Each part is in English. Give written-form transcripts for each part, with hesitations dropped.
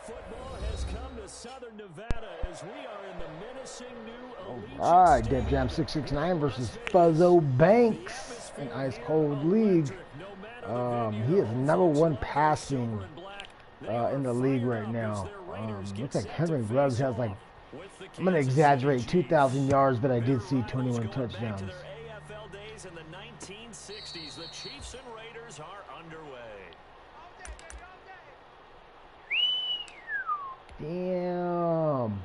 football has come to Southern Nevada as we are in the menacing new Allegiant All right, Defjam669 versus Fuzzobankz in IceCold League. He is #1 passing in the league right now. Looks like Henry Ruggs has like, I'm going to exaggerate, 2,000 yards, but I did see 21 touchdowns. AFL days in the 1960s. The Chiefs and Raiders are underway. Damn.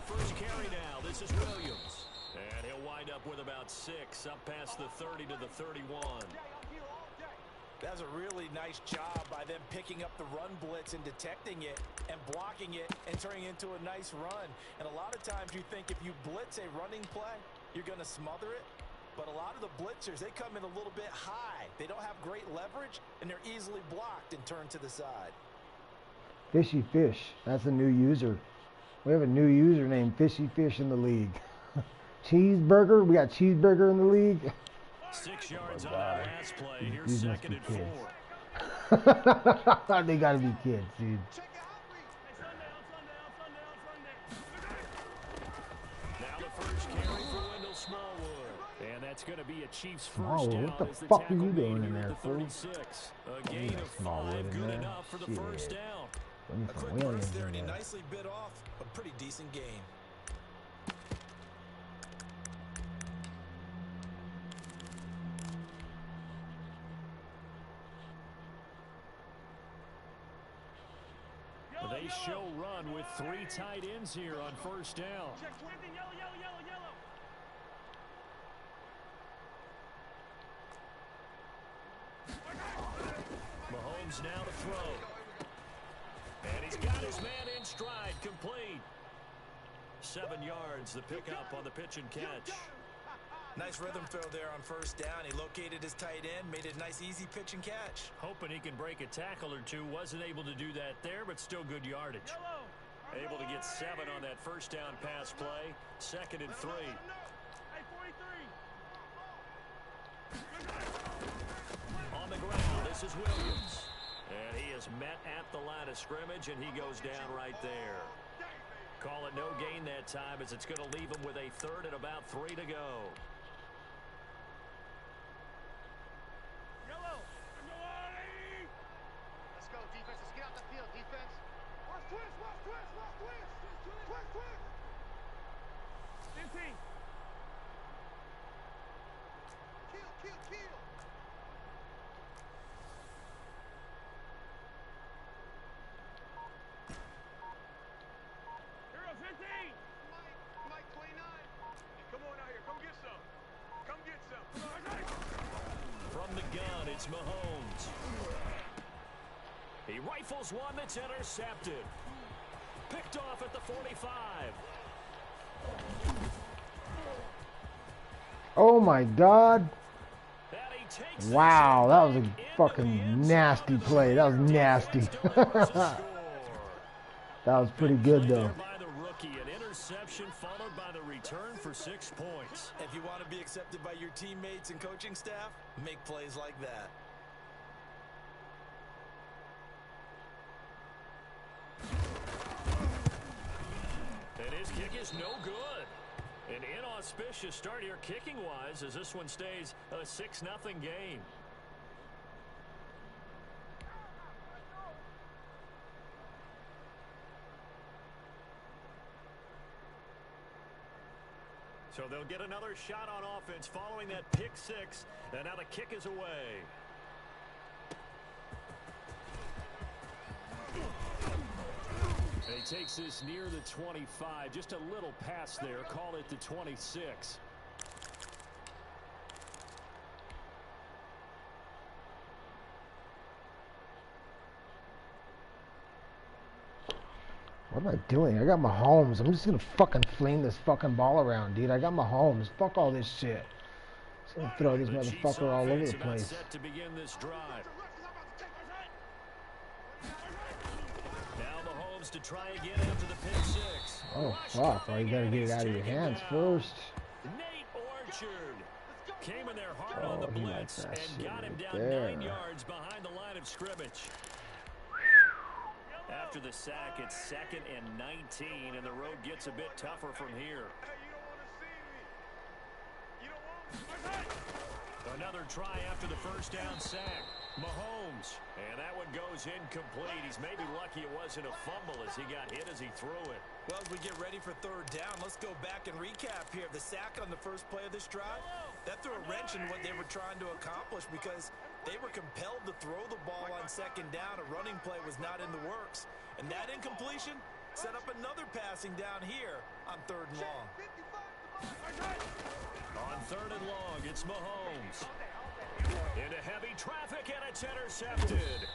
First carry now. This is Williams. And he'll wind up with about 6 up past the 30 to the 31. That's a really nice job by them picking up the run blitz and detecting it and blocking it and turning it into a nice run. And a lot of times you think if you blitz a running play, you're going to smother it. But a lot of the blitzers, they come in a little bit high. They don't have great leverage, and they're easily blocked and turned to the side. Fishy Fish. That's a new user. We have a new user named Fishy Fish in the league. Cheeseburger. We got Cheeseburger in the league. 6 yards on that last play. Here's second and 4. They gotta be kids, dude. Now the first carry for Wendell Smallwood. And that's going to be a Chiefs first Smallwood, down. what the as fuck are tackle you doing made in here there, at the fool? 36. A gain of 5, good enough for the first down. A quick burst there, and he nicely bit off a pretty decent game. They show run with 3 tight ends here on first down. Mahomes now to throw. And he's got his man in stride, complete. 7 yards, the pickup on the pitch and catch. Nice rhythm throw there on first down. He located his tight end, made it a nice, easy pitch and catch. Hoping he can break a tackle or two. Wasn't able to do that there, but still good yardage. Able to get 7 on that first down pass play. Second and 3. On the ground, this is Williams. And he is met at the line of scrimmage, and he goes down right there. Call it no gain that time, as it's going to leave him with a 3rd and about 3 to go. Let's go, defense. Let's get out the field, defense. Watch twist, watch twist, watch twist. Twist, twist. 15. Kill, kill, kill. Hero 15. Mike 29. Come on out here. Come get some. Come get some. From the gun, it's Mahomes. He rifles one that's intercepted. Picked off at the 45. Oh my God. Wow, that was a fucking nasty play. That was nasty. That was pretty good though. An interception followed by the return for 6 points. If you want to be accepted by your teammates and coaching staff, make plays like that. And his kick is no good. An inauspicious start here kicking-wise as this one stays a 6-0 game. So they'll get another shot on offense following that pick 6, and now the kick is away. takes this near the 25. Just a little pass there. Call it the 26. What am I doing? I got Mahomes. I'm just gonna fucking fling this fucking ball around, dude. I got Mahomes. Fuck all this shit. Just gonna throw this motherfucker all over the place. Set to begin this drive. Now Mahomes to try again after the pick six. Oh fuck! Well, you gotta get it out of your hands first. Nate Orchard came in there hard on the blitz and got him down there. 9 yards behind the line of scrimmage. After the sack, it's 2nd and 19, and the road gets a bit tougher from here. Another try after the first down sack. Mahomes, and that one goes incomplete. He's maybe lucky it wasn't a fumble as he got hit as he threw it. Well, as we get ready for 3rd down, let's go back and recap here. The sack on the first play of this drive, that threw a wrench in what they were trying to accomplish because they were compelled to throw the ball on 2nd down. A running play was not in the works. And that incompletion set up another passing down here on 3rd and long. On 3rd and long, it's Mahomes. Into heavy traffic, and it's intercepted.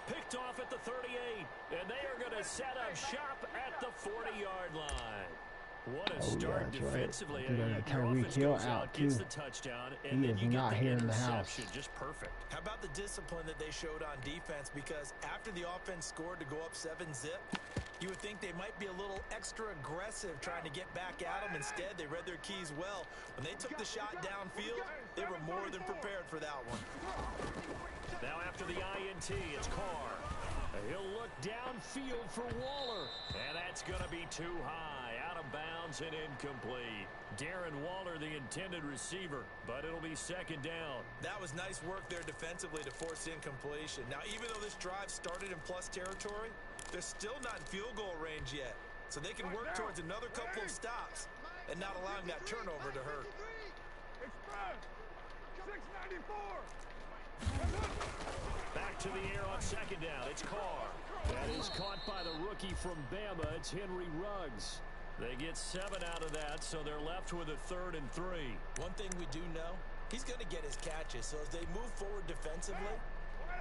Picked off at the 38, and they are going to set up shop at the 40-yard line. What a start defensively. Tyreek Hill out too. Gets the touchdown, and he then is you not get the here in the house. Just perfect. How about the discipline that they showed on defense? Because after the offense scored to go up 7-zip, you would think they might be a little extra aggressive trying to get back at them. Instead, they read their keys well. When they took the shot downfield, they were more than prepared for that one. Now after the INT, it's Carr. He'll look downfield for Waller, and that's going to be too high, out of bounds and incomplete. Darren Waller, the intended receiver, but it'll be 2nd down. That was nice work there defensively to force incompletion. Now, even though this drive started in plus territory, they're still not in field goal range yet, so they can work towards another couple of stops and not allowing that turnover to hurt. 694. Back to the air on 2nd down. It's Carr. That is caught by the rookie from Bama. It's Henry Ruggs. They get 7 out of that, so they're left with a 3rd and 3. One thing we do know, he's going to get his catches. So as they move forward defensively,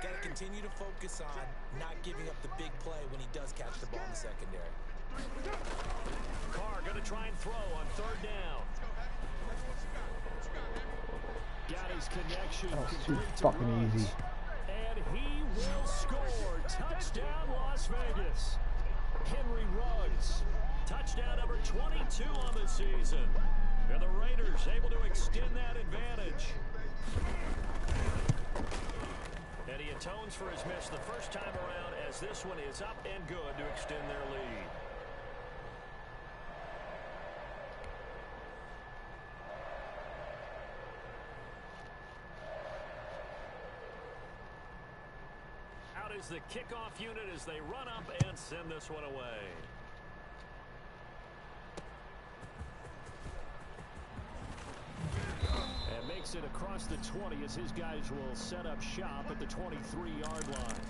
got to continue to focus on not giving up the big play when he does catch the ball in the secondary. Carr going to try and throw on 3rd down. Got his connection. Oh, too fucking easy. And he will score. Touchdown, Las Vegas. Henry Ruggs. Touchdown number 22 on the season. And the Raiders able to extend that advantage. And he atones for his miss the first time around as this one is up and good to extend their lead. Out is the kickoff unit as they run up and send this one away. And makes it across the 20 as his guys will set up shop at the 23-yard line.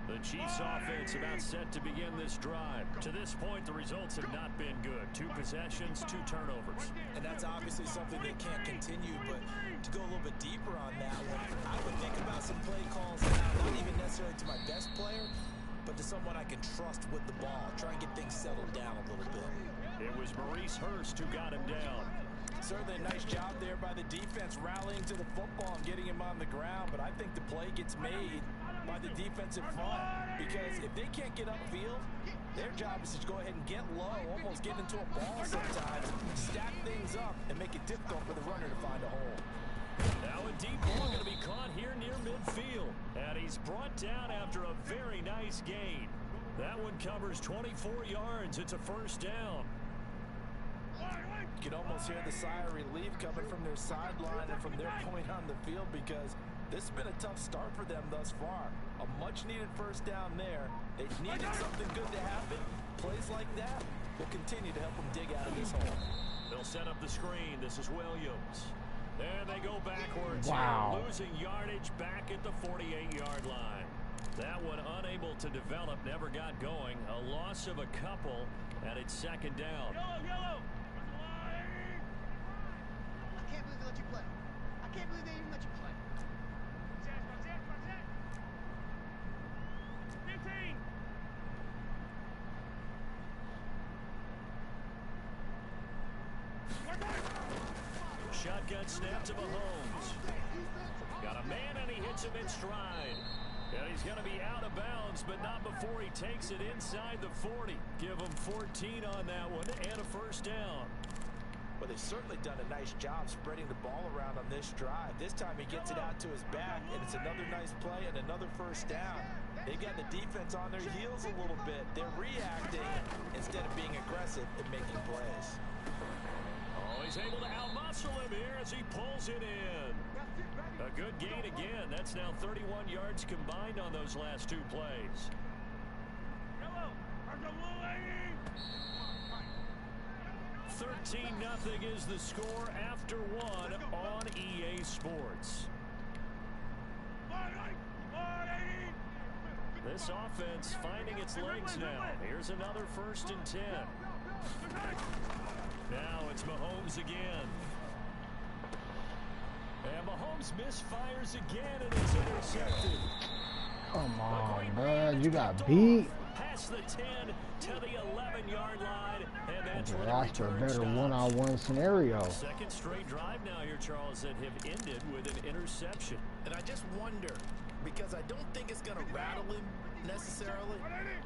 The Chiefs offense about set to begin this drive. To this point, the results have not been good. 2 possessions, 2 turnovers. And that's obviously something that can't continue, but to go a little bit deeper on that one, I would think about some play calls now, not even necessarily to my best player, but to someone I can trust with the ball. Try and get things settled down a little bit. It was Maurice Hurst who got him down. Certainly a nice job there by the defense rallying to the football and getting him on the ground, but I think the play gets made by the defensive front because if they can't get upfield, their job is to go ahead and get low, almost get into a ball sometimes, stack things up, and make it difficult for the runner to find a hole. Now a deep ball going to be caught here near midfield. And he's brought down after a very nice gain. That one covers 24 yards. It's a first down. You can almost hear the sigh of relief coming from their sideline and from their point on the field because this has been a tough start for them thus far. A much-needed first down there. They needed something good to happen. Plays like that will continue to help them dig out of this hole. They'll set up the screen. This is Williams. And they go backwards. Wow. Here, losing yardage back at the 48-yard line. That one unable to develop, never got going. A loss of a couple, and it's second down. Yellow. I can't believe they let you play. I can't believe they even let you play. 15. Shotgun snap to Mahomes. Got a man, and he hits him in stride. And he's going to be out of bounds, but not before he takes it inside the 40. Give him 14 on that one and a first down. Well, they've certainly done a nice job spreading the ball around on this drive. This time he gets it out to his back, and it's another nice play and another first down. They've got the defense on their heels a little bit. They're reacting instead of being aggressive and making plays. Oh, he's able to outmuscle him here as he pulls it in. A good gain again. That's now 31 yards combined on those last two plays. 13-0 is the score after one on EA Sports. This offense finding its legs now. Here's another 1st and 10. Now it's Mahomes again. And Mahomes misfires again, and it's intercepted. Come on, man. You got beat. Past the 10 to the 11-yard line, and that's Okay, where that's the a return better stops. one-on-one scenario. Second straight drive now here, Charles, that have ended with an interception. And I just wonder, because I don't think it's going to rattle him necessarily,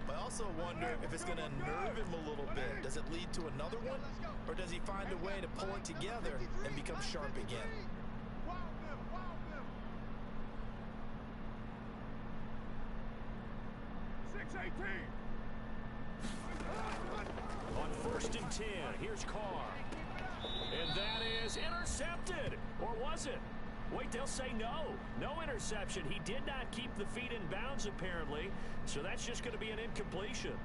but I also wonder if it's going to nerve him a little bit. Does it lead to another one, or does he find a way to pull it together and become sharp again? 6-18. On 1st and 10, here's Carr. And that is intercepted. Or was it? Wait, they'll say no. No interception. He did not keep the feet in bounds, apparently. So that's just going to be an incompletion.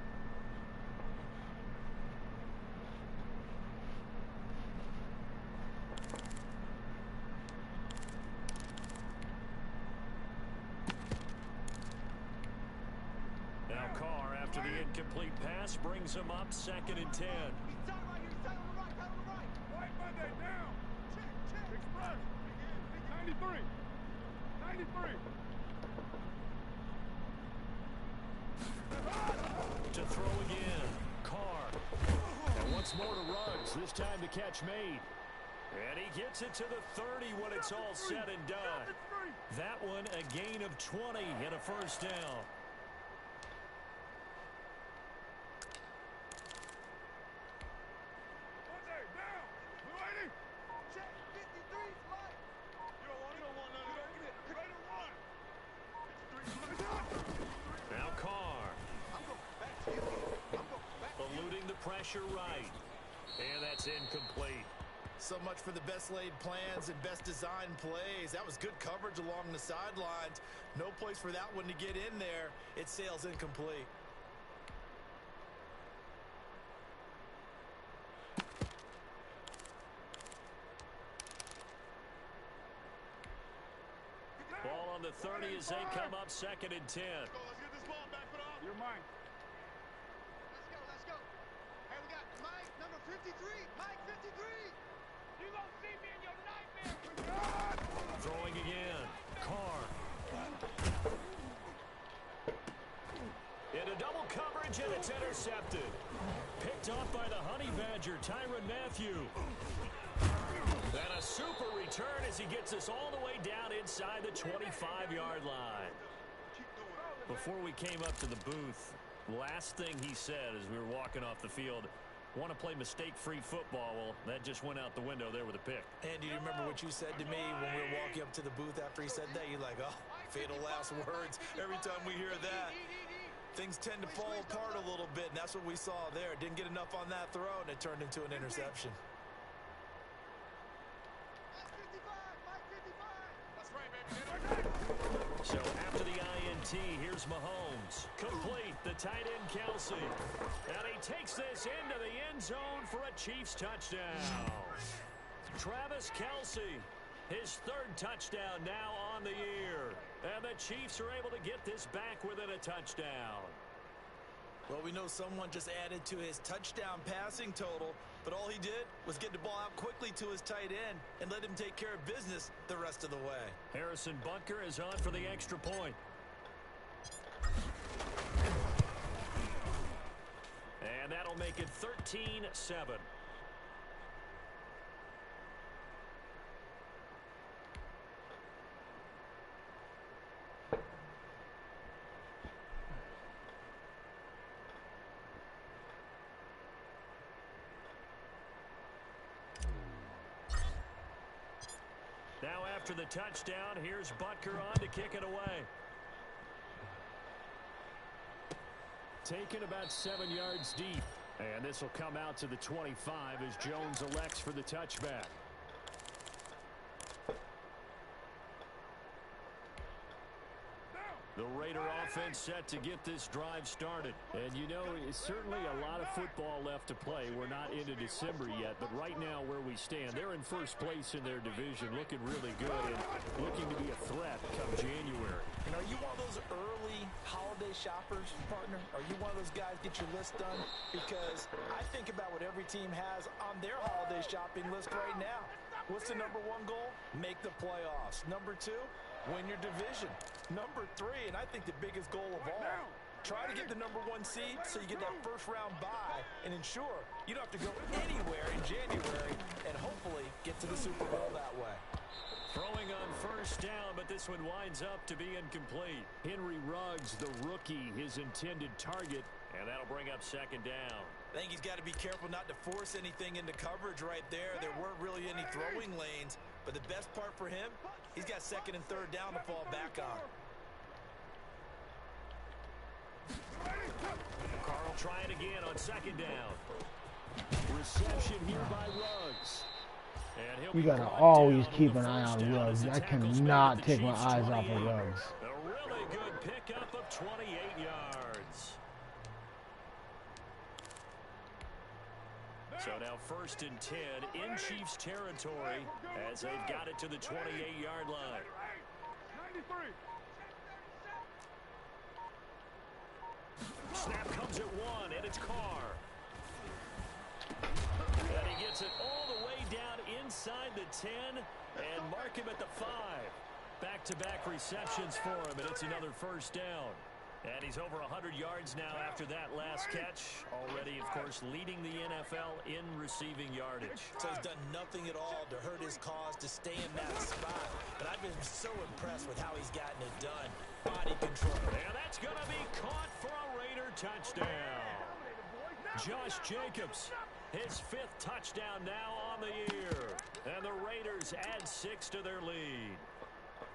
Now Carr, after the incomplete pass, brings him up 2nd and 10. White Monday down. Express. 93. 93. To throw again. Carr. And once more to Ruggs. This time the catch made. And he gets it to the 30 when it's all said and done. That one a gain of 20 and a first down. Now Carr. Eluding the pressure right. And that's incomplete. So much for the best laid plans and best designed plays. That was good coverage along the sidelines. No place for that one to get in there. It sails incomplete. Ball on the 30 as they come up 2nd and 10. Let's get this ball back for the offense. You're mine. Let's go. Hey, we got Mike, number 53. Mike, 53. You gonna see me in your nightmare. Throwing again. Carr. Into double coverage, and it's intercepted. Picked off by the Honey Badger, Tyrann Mathieu. And a super return as he gets us all the way down inside the 25-yard line. Before we came up to the booth, last thing he said as we were walking off the field, want to play mistake-free football. Well, that just went out the window there with a pick. And do you remember what you said to me when we were walking up to the booth after he said that? You're like, oh, fatal last words. Every time we hear that, things tend to fall apart a little bit, and that's what we saw there. Didn't get enough on that throw, and it turned into an interception. That's right, baby. So after the INT, here's Mahomes. Complete, the tight end Kelsey. And he takes this into the end zone for a Chiefs touchdown. Travis Kelsey His third touchdown now on the year. And the Chiefs are able to get this back within a touchdown. Well, we know someone just added to his touchdown passing total, but all he did was get the ball out quickly to his tight end and let him take care of business the rest of the way. Harrison Butker is on for the extra point. And that'll make it 13-7. Now after the touchdown, here's Butker on to kick it away. Taken about 7 yards deep. And this will come out to the 25 as Jones elects for the touchback. The Raider offense set to get this drive started. And you know, it's certainly a lot of football left to play. We're not into December yet, but right now where we stand, they're in first place in their division, looking really good and looking to be a threat come January. And are you one of those early holiday shoppers, partner? Are you one of those guys get your list done? Because I think about what every team has on their holiday shopping list right now. What's the number one goal? Make the playoffs. Number two, win your division. Number three, and I think the biggest goal of all, try to get the number 1 seed so you get that first round bye and ensure you don't have to go anywhere in January and hopefully get to the Super Bowl that way. Throwing on first down, but this one winds up to be incomplete. Henry Ruggs, the rookie, his intended target, and that'll bring up second down. I think he's got to be careful not to force anything into coverage right there. There weren't really any throwing lanes, but the best part for him, he's got second and third down to fall back on. Carl trying again on second down. Reception here by Ruggs. And he'll You be gotta brought always down keep on an the eye first on down as Ruggs. the I tackle's made cannot at the take my Chiefs' eyes off of 28. Ruggs. A really good pickup of 28 yards. So now first and 10 in Chiefs territory as they've got it to the 28-yard line. 93. Snap comes at 1, and it's Carr. And he gets it all the way down inside the 10 and mark him at the 5. Back-to-back receptions for him, and it's another first down. And he's over 100 yards now after that last catch. Already, of course, leading the NFL in receiving yardage. So he's done nothing at all to hurt his cause to stay in that spot. But I've been so impressed with how he's gotten it done. Body control. And that's going to be caught for a Raider touchdown. Josh Jacobs, his 5th touchdown now on the year. And the Raiders add 6 to their lead.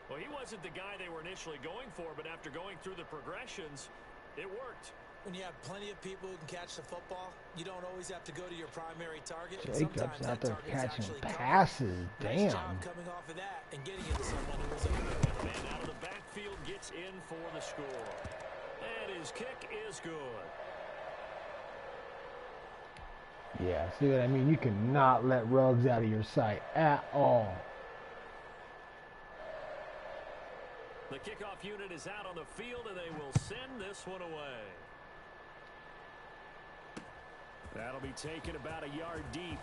Well, he wasn't the guy they were initially going for, but after going through the progressions, it worked. When you have plenty of people who can catch the football, you don't always have to go to your primary target. Jacobs out there catching passes. Damn. Nice job coming off of that and getting it to someone who was open. The man out of the backfield gets in for the score. And his kick is good. Yeah, see what I mean? You cannot let Ruggs out of your sight at all. The kickoff unit is out on the field, and they will send this one away. That'll be taken about a yard deep.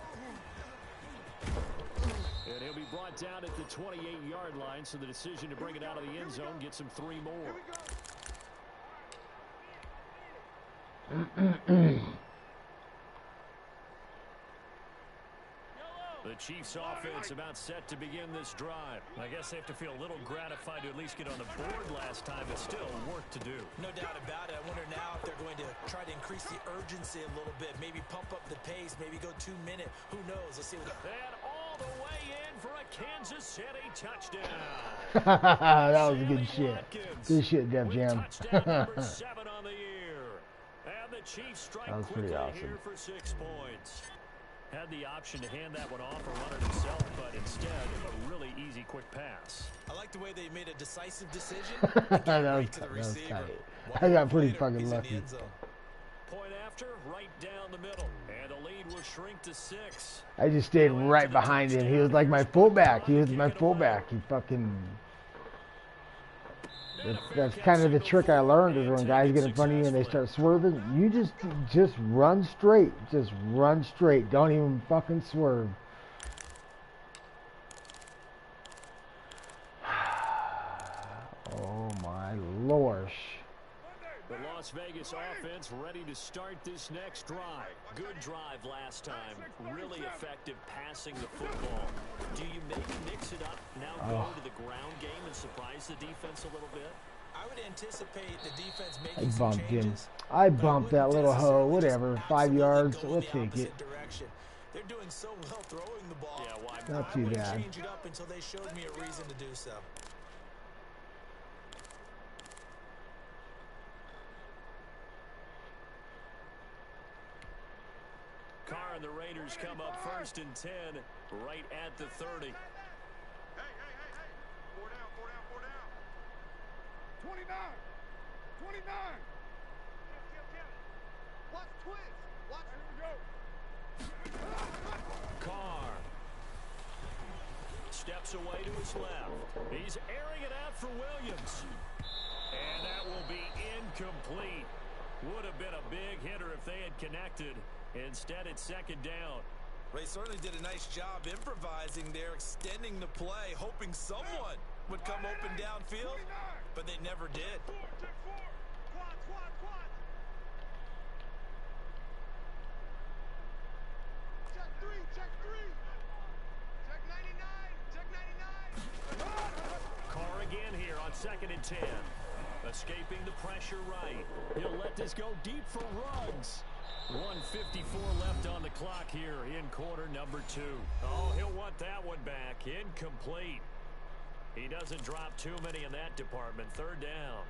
And he'll be brought down at the 28-yard line, so the decision to bring it out of the end zone gets him 3 more. The Chiefs offense about set to begin this drive. I guess they have to feel a little gratified to at least get on the board last time, but still work to do. No doubt about it. I wonder now if they're going to try to increase the urgency a little bit, maybe pump up the pace, maybe go 2-minute. Who knows? Let's see what. And all the way in for a Kansas City touchdown. That was good shit. Good shit, Defjam. Touchdown number 7 on the year. And the Chiefs strike That was pretty quickly awesome. here for 6 points. Had the option to hand that one off or run it himself, but instead, a really easy, quick pass. I like the way they made a decisive decision. that was tight. I got pretty fucking lucky. Point after, right down the middle. And the lead was shrink to 6. I just stayed right behind him. He was like my fullback. He was my fullback. He fucking... That's kind of the trick I learned is when guys get in front of you and they start swerving, you just run straight. Just run straight. Don't even fucking swerve. Oh my lorsh. The Las Vegas offense ready to start this next drive. Good drive last time. Really effective passing the football. Do you maybe mix it up, now go to the ground game and surprise the defense a little bit? I would anticipate the defense I making some bumped him. changes. I bumped that little hoe. Whatever. 5 yards. We'll take it. Direction. They're doing so well throwing the ball. Yeah, why Not too bad. Change it up until they showed me a reason to do so. Carr and the Raiders come up 1st and 10, right at the 30. Hey. 4 down. 29. Watch twist. Watch. Here we go. Carr steps away to his left. He's airing it out for Williams. And that will be incomplete. Would have been a big hitter if they had connected. Instead, it's 2nd down. They certainly did a nice job improvising there, extending the play, hoping someone would come open downfield, but they never did. Check 4. Quad. Check 3. Check 99. Carr again here on 2nd and 10. Escaping the pressure right. He'll let this go deep for Ruggs. 1:54 left on the clock here in quarter number 2. Oh, he'll want that one back. Incomplete. He doesn't drop too many in that department. 3rd down.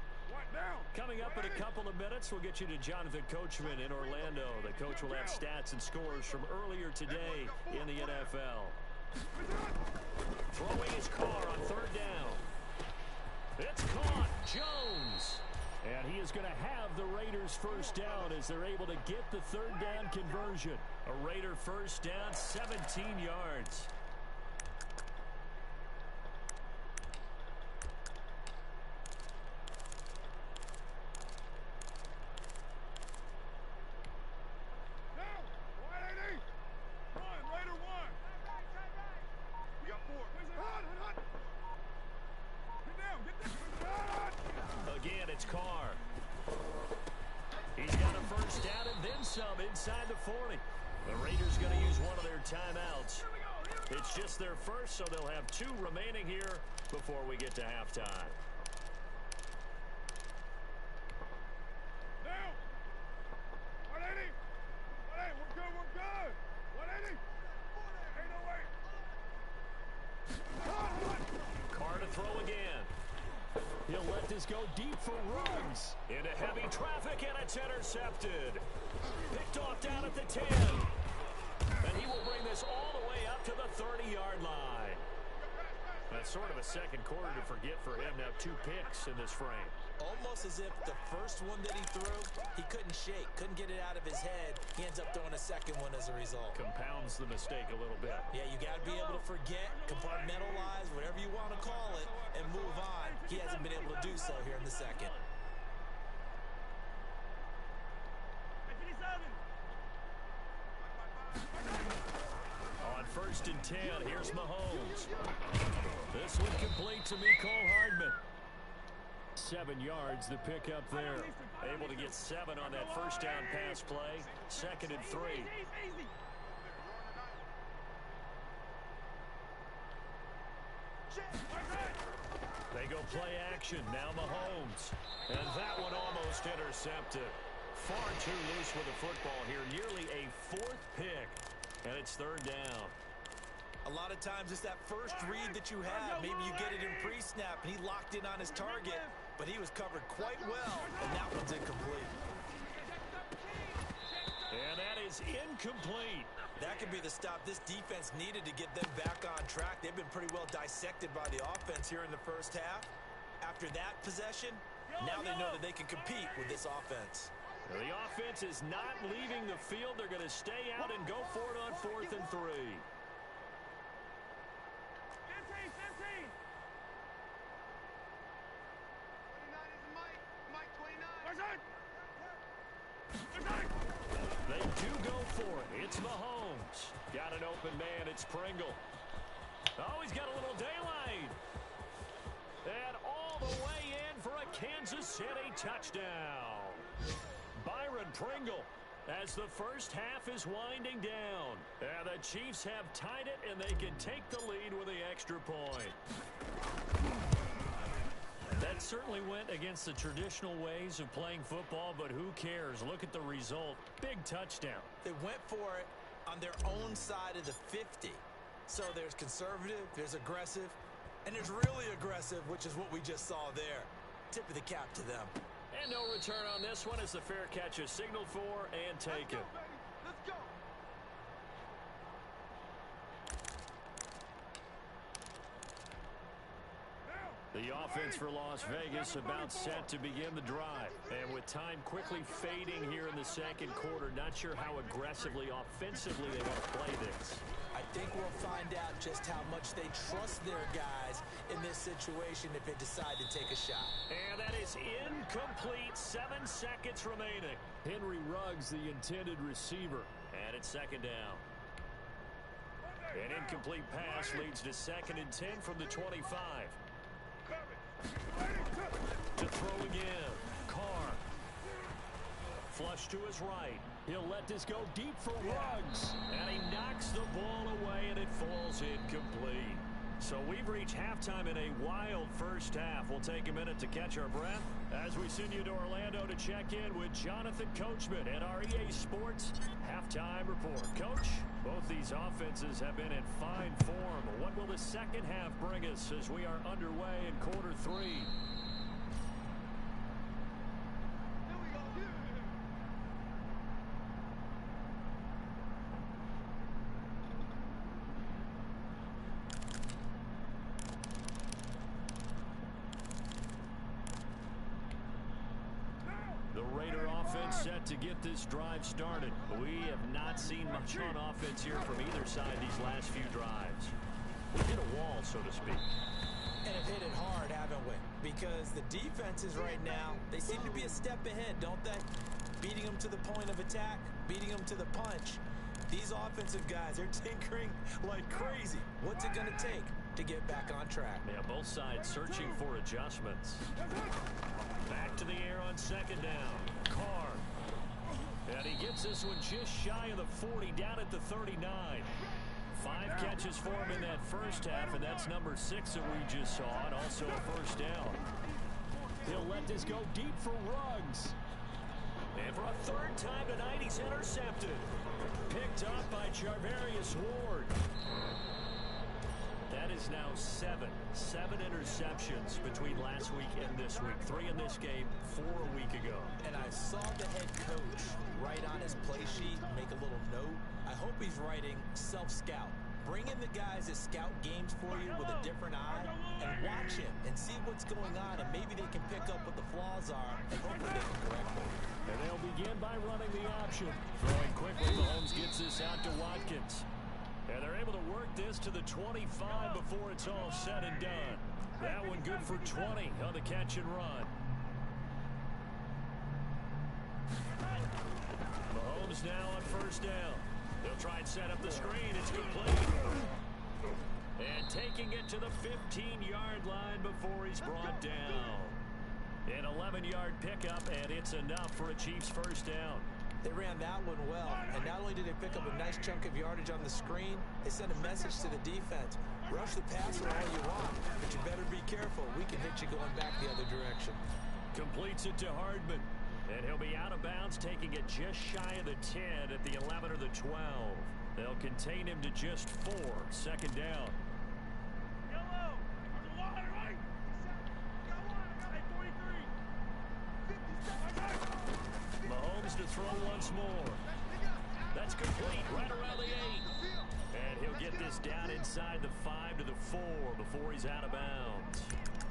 Coming up in a couple of minutes, we'll get you to Jonathan Coachman in Orlando. The coach will have stats and scores from earlier today in the NFL. Throwing his Carr on 3rd down. It's caught. Jones. And he is going to have the Raiders 1st down as they're able to get the 3rd down conversion. A Raider 1st down, 17 yards. Carr. He's got a 1st down and then some inside the 40. The Raiders going to use one of their timeouts. It's just their first, so they'll have 2 remaining here before we get to halftime. Now. 180. 180. We're good. 180. 808. Carr to throw again. He'll let this go deep for Ruggs. Into heavy traffic, and it's intercepted. Picked off down at the 10. And he will bring this all the way up to the 30-yard line. That's sort of a second quarter to forget for him. Now 2 picks in this frame. Almost as if the first one that he threw, he couldn't shake, couldn't get it out of his head. He ends up throwing a second one as a result. Compounds the mistake a little bit. Yeah, you got to be able to forget, compartmentalize, whatever you want to call it, and move on. He hasn't been able to do so here in the second. On 1st and 10, here's Mahomes. This one complete to Mecole Hardman. 7 yards, the pickup there. Able to get 7 on that 1st down pass play. 2nd and 3. They go play action. Now Mahomes. And that one almost intercepted. Far too loose with the football here. Nearly a 4th pick. And it's 3rd down. A lot of times it's that first read that you have. Maybe you get it in pre-snap and he locked in on his target, but he was covered quite well, and that one's incomplete. And that is incomplete. That could be the stop this defense needed to get them back on track. They've been pretty well dissected by the offense here in the first half. After that possession, now they know that they can compete with this offense. The offense is not leaving the field. They're going to stay out and go for it on 4th and 3. 29 is Mike. Mike 29. They do go for it. It's Mahomes. Got an open man. It's Pringle. Oh, he's got a little daylight. And all the way in for a Kansas City touchdown. Byron Pringle as the first half is winding down. And the Chiefs have tied it, and they can take the lead with the extra point. That certainly went against the traditional ways of playing football, but who cares? Look at the result. Big touchdown. They went for it on their own side of the 50. So there's conservative, there's aggressive, and there's really aggressive, which is what we just saw there. Tip of the cap to them. And no return on this one as the fair catch is signaled for and taken. Let's go. The offense for Las Vegas about set to begin the drive. And with time quickly fading here in the second quarter, not sure how aggressively, offensively they want to play this. I think we'll find out just how much they trust their guys in this situation if they decide to take a shot. And that is incomplete. 7 seconds remaining. Henry Ruggs, the intended receiver. And it's second down. An incomplete pass leads to 2nd and 10 from the 25. To throw again. Carr. Flush to his right. He'll let this go deep for Ruggs. And he knocks the ball away, and it falls incomplete. So we've reached halftime in a wild first half. We'll take a minute to catch our breath as we send you to Orlando to check in with Jonathan Coachman at our EA Sports Halftime Report. Coach, both these offenses have been in fine form. What will the second half bring us as we are underway in quarter 3? Set to get this drive started. We have not seen much on offense here from either side these last few drives. We hit a wall, so to speak. And have hit it hard, haven't we? Because the defenses right now, they seem to be a step ahead, don't they? Beating them to the point of attack, beating them to the punch. These offensive guys are tinkering like crazy. What's it going to take to get back on track? Yeah, both sides searching for adjustments. Back to the air on second down. Carr. And he gets this one just shy of the 40, down at the 39. 5 catches for him in that first half, and that's number 6 that we just saw, and also a first down. He'll let this go deep for Ruggs. And for a 3rd time tonight, he's intercepted. Picked up by Charvarius Ward. That is now 7 interceptions between last week and this week. 3 in this game, 4 a week ago. And I saw the head coach write on his play sheet, make a little note. I hope he's writing self-scout. Bring in the guys that scout games for you with a different eye and watch him and see what's going on, and maybe they can pick up what the flaws are and hopefully they can correct them. And they'll begin by running the option. Throwing quickly, Mahomes gets this out to Watkins. And they're able to work this to the 25 before it's all said and done. That one good for 20 on the catch and run. Mahomes now on first down. They'll try and set up the screen. It's complete. And taking it to the 15-yard line before he's brought down. An 11-yard pickup, and it's enough for a Chiefs first down. They ran that one well, and not only did they pick up a nice chunk of yardage on the screen, they sent a message to the defense. Rush the passer all you want, but you better be careful. We can hit you going back the other direction. Completes it to Hardman, and he'll be out of bounds, taking it just shy of the 10 at the 11 or the 12. They'll contain him to just 4, second down. Yellow! There's a water, right? Got one! Hey, 43! 50 Mahomes to throw once more. That's complete, right around the 8. And he'll get this down inside the 5 to the 4 before he's out of bounds.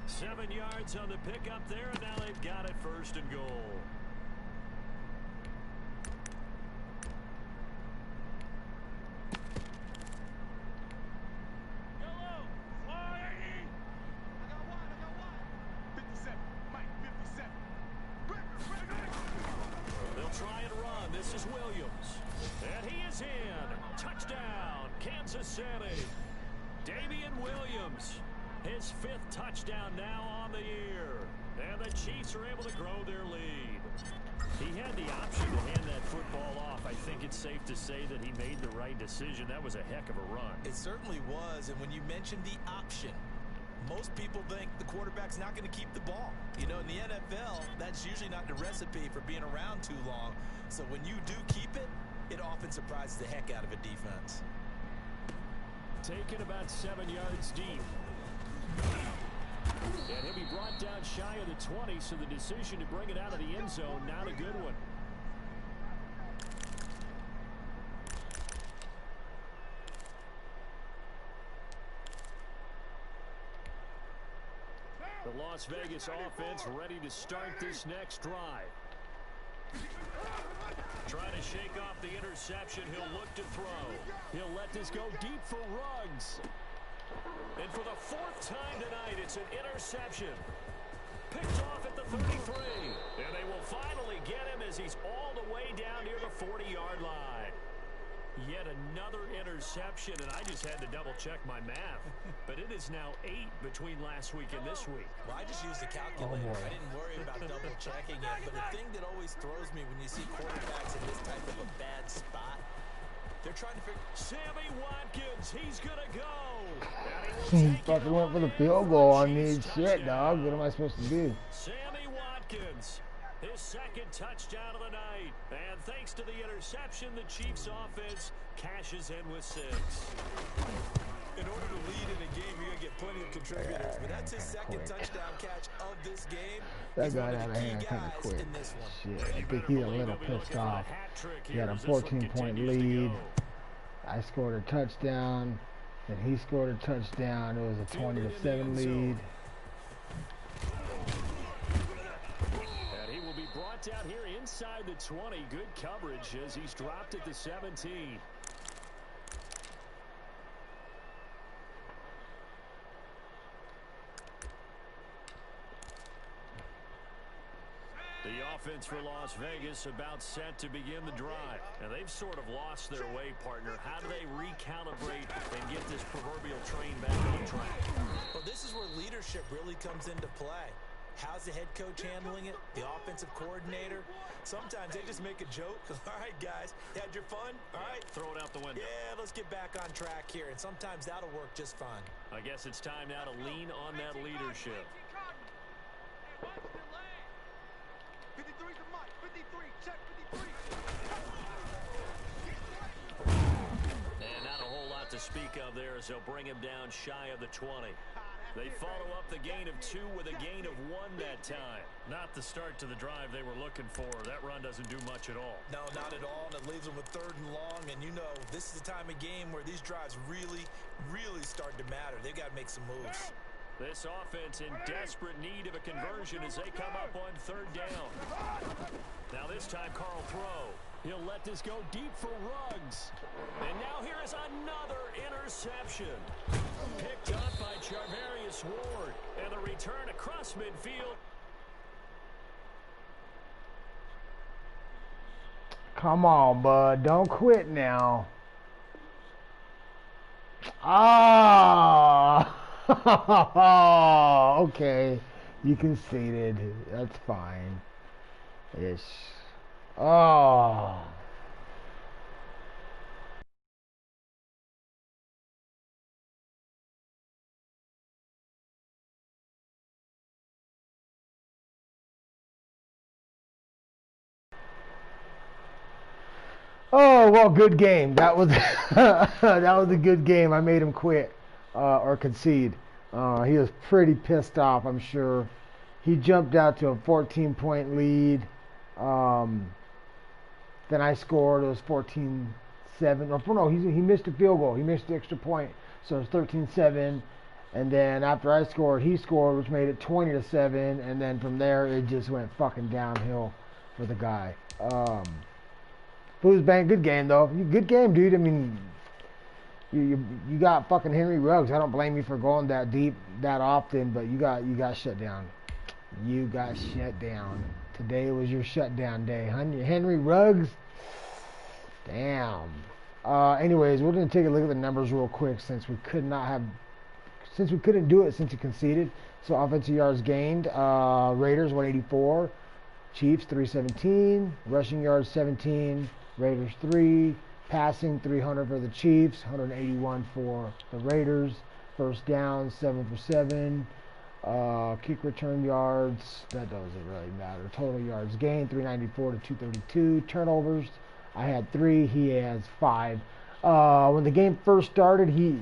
7 yards on the pickup there, and now they've got it first and goal. his 5th touchdown now on the year. And the Chiefs are able to grow their lead. He had the option to hand that football off. I think it's safe to say that he made the right decision. That was a heck of a run. It certainly was, and when you mentioned the option, most people think the quarterback's not going to keep the ball. You know, in the NFL, that's usually not the recipe for being around too long. So when you do keep it, it often surprises the heck out of a defense. Taken about 7 yards deep. And he'll be brought down shy of the 20, so the decision to bring it out of the end zone, not a good one. The Las Vegas offense ready to start this next drive. Trying to shake off the interception. He'll look to throw. He'll let this go deep for Ruggs. And for the 4th time tonight, it's an interception. Picked off at the 33. And they will finally get him as he's all the way down near the 40-yard line. Yet another interception, and I just had to double-check my math. But it is now 8 between last week and this week. Well, I just used a calculator. I didn't worry about double-checking it. But the thing that always throws me when you see quarterbacks in this type of a bad spot, they're trying to figure... Sammy Watkins, he's going to go. He fucking went for the field goal on me. Shit, dog. What am I supposed to do? Sammy Watkins, his 2nd touchdown of the night. And thanks to the interception, the Chiefs offense cashes in with 6. In order to lead in a game, you're going to get plenty of contributors. But that's his 2nd touchdown catch of this game. That got out of hand kind of quick. Shit, I think he's a little pissed off. He had a 14-point lead. I scored a touchdown. Then he scored a touchdown. It was a 20-7 lead. And he will be brought down here inside the 20. Good coverage as he's dropped at the 17. The offense for Las Vegas about set to begin the drive. And they've sort of lost their way, partner. How do they recalibrate and get this proverbial train back on track? Well, this is where leadership really comes into play. How's the head coach handling it? The offensive coordinator? Sometimes they just make a joke. All right, guys, had your fun? All right. Throw it out the window. Yeah, let's get back on track here. And sometimes that'll work just fine. I guess it's time now to lean on that leadership. 53 to Mike. 53. Check 53. And not a whole lot to speak of there as they'll bring him down shy of the 20. They follow up the gain of 2 with a gain of 1 that time. Not the start to the drive they were looking for. That run doesn't do much at all. No, not at all. And it leaves them with 3rd and long. And you know, this is the time of game where these drives really, really start to matter. They've got to make some moves. This offense in desperate need of a conversion as they come up on 3rd down. Now this time, Carl throw. He'll let this go deep for Ruggs. And now here is another interception. Picked up by Charvarius Ward. And the return across midfield. Come on, bud. Don't quit now. Ah! Okay. You conceded. That's fine. Ish. Oh. Oh, well, good game. That was that was a good game. I made him quit or concede. He was pretty pissed off, I'm sure. He jumped out to a 14-point lead. Then I scored. It was 14-7. Oh, no, he missed a field goal. He missed the extra point. So it was 13-7. And then after I scored, he scored, which made it 20-7. And then from there, it just went fucking downhill for the guy. Fuzzobankz, good game though. Good game, dude. I mean, you got fucking Henry Ruggs. I don't blame you for going that deep that often, but you got shut down. You got shut down. Today was your shutdown day. Henry Ruggs. Damn. Anyways, we're gonna take a look at the numbers real quick since we could not have since we couldn't do it since he conceded. So offensive yards gained, Raiders 184, Chiefs 317, rushing yards 17, Raiders 3, passing 300 for the Chiefs, 181 for the Raiders, first down 7 for 7, kick return yards, that doesn't really matter, total yards gained 394 to 232, turnovers, I had 3, he has 5. When the game first started, he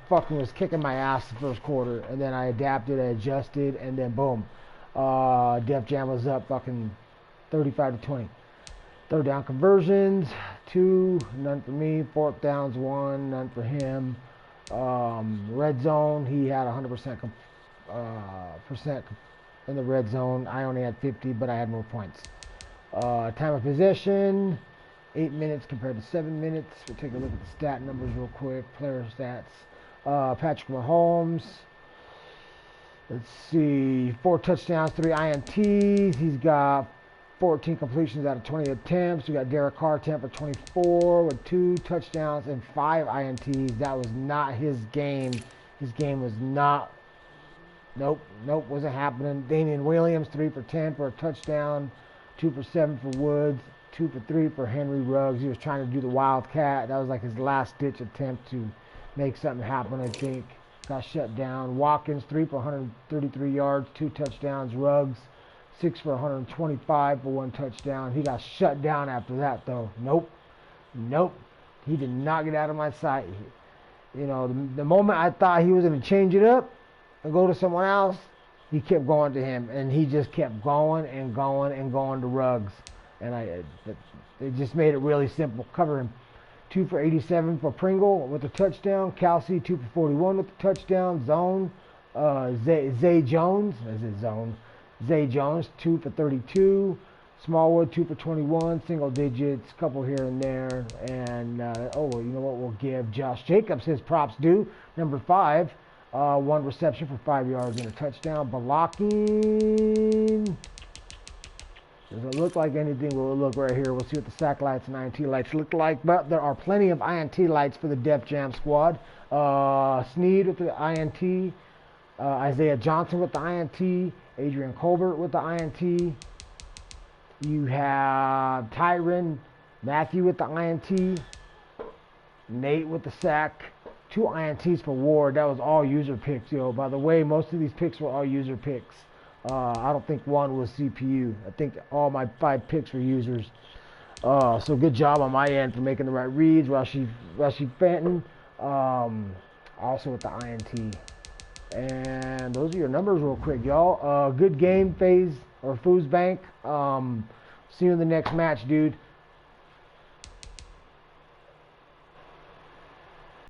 fucking was kicking my ass the first quarter, and then I adapted, I adjusted, and then boom, Def Jam was up fucking 35 to 20. Third down conversions, 2, none for me. Fourth downs, 1, none for him. Red zone, he had 100% percent in the red zone. I only had 50, but I had more points. Time of possession, 8 minutes compared to 7 minutes. We'll take a look at the stat numbers real quick. Player stats. Patrick Mahomes. Let's see. 4 touchdowns, 3 INTs. He's got 14 completions out of 20 attempts. We got Derek Carr, 10 for 24 with 2 touchdowns and 5 INTs. That was not his game. His game was not. Nope, wasn't happening. Damian Williams, 3 for 10 for a touchdown. 2 for 7 for Woods. 2 for 3 for Henry Ruggs. He was trying to do the Wildcat. That was like his last-ditch attempt to make something happen, I think. Got shut down. Watkins, 3 for 133 yards, 2 touchdowns. Ruggs, 6 for 125 for 1 touchdown. He got shut down after that, though. Nope. He did not get out of my sight. You know, the moment I thought he was going to change it up and go to someone else, he kept going to him, and he just kept going and going and going to Ruggs. And they just made it really simple. Cover him. 2 for 87 for Pringle with a touchdown. Kelsey, 2 for 41 with a touchdown. Zone. Zay Jones. Is it zone? Zay Jones, 2 for 32. Smallwood, 2 for 21. Single digits. Couple here and there. And, you know what? We'll give Josh Jacobs his props due. Number 5. 1 reception for 5 yards and a touchdown. Blocking. Doesn't look like anything. We'll look right here. We'll see what the sack lights and INT lights look like. But there are plenty of INT lights for the Def Jam squad. Snead with the INT. Isaiah Johnson with the INT. Adrian Colbert with the INT. You have Tyron Matthew with the INT. Nate with the sack. 2 INTs for Ward. That was all user picks, yo. By the way, most of these picks were all user picks. I don't think one was CPU. I think all my 5 picks were users. So good job on my end for making the right reads. Rashi Fenton, also with the INT. And those are your numbers real quick, y'all. Good game, Fuzzobankz. See you in the next match, dude.